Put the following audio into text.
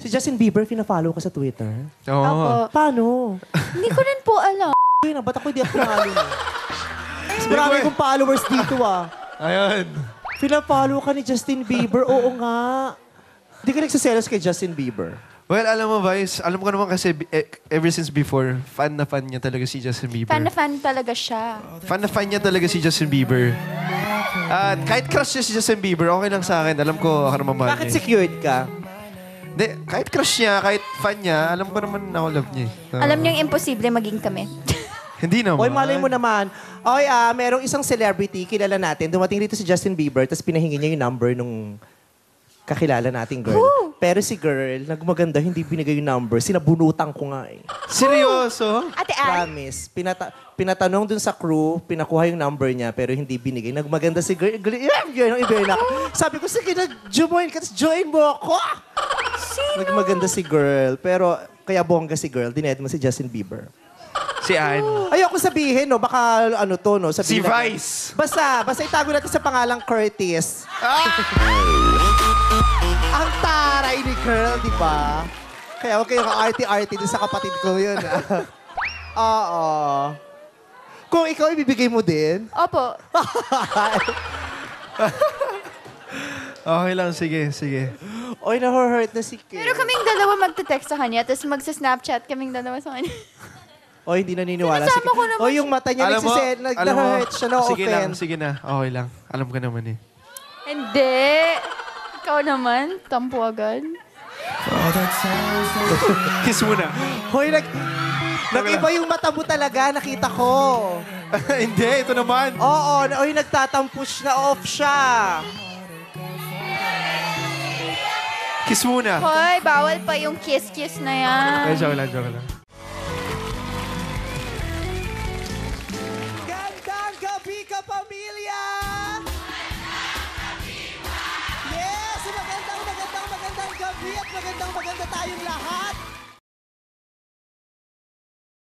Si Justin Bieber, pina-follow ka sa Twitter? Oo. Opo. Paano? Hindi ko rin po alam. Uy, ba't ako hindi ako pinalo mo? Mas marami kong followers dito Ayun. Pina-follow ka ni Justin Bieber? Oo nga. Hindi ka nagsaselos kay Justin Bieber? Well, alam mo, Vice, alam ko naman kasi ever since before, fan na fan niya talaga si Justin Bieber. Fan na fan talaga siya. Fan na fan niya talaga si Justin Bieber. At kahit crush niya si Justin Bieber, okay lang sa akin. Alam ko, ako naman mahal Bakit niya. secured ka? Hindi, kahit crush niya, kahit fan niya, alam ko naman ako love niya. Alam niyong imposible maging kami. Hindi naman. Oy, malay mo naman. Oy, merong isang celebrity, kilala natin. Dumating dito si Justin Bieber, tapos pinahingi niya yung number nung kakilala nating girl. Who? Pero si girl, nagmaganda, hindi binigay yung number. Sinabunutan ko nga eh. Seryoso? Ate Ann, Promise. Pinatanong dun sa crew, pinakuha yung number niya, pero hindi binigay. Nagmaganda si girl. Sabi ko, sige na, join ka, join mo ako. Nagmaganda si girl, pero kaya bongga si girl, dined mo si Justin Bieber. Si Ann. Ayoko sabihin, no, baka ano to, no, Si sabihin natin. Vice. Basta itago natin sa pangalang Curtis. Ang taray ni girl, di ba? Kaya huwag kayong arty-arty din sa kapatid ko yun. Oo. Kung ikaw, ibibigay mo din. opo. Okay lang, sige. Oy, na-hurt na si Kim. Pero kaming dalawa magte-text sa kanya, tapos magsa-Snapchat kaming dalawa sa kanya. Oy, hindi naniniwala. Sinasama ko naman Oy, yung mata niya nag-hurt siya, no offense. Sige na. Okay lang. Alam ko naman eh. Hindi. Ikaw naman, tampo agad. Kiss muna. Hoy, nag-iba yung mata mo talaga, nakita ko. Hindi, ito naman. Oo, oy, nagtatampush na off siya. Kiss muna. Hoy, bawal pa yung kiss-kiss na yan. Ay, joke lang. Gandang gabi ka, pamilya! Yes! Magandang gabi at maganda tayong lahat.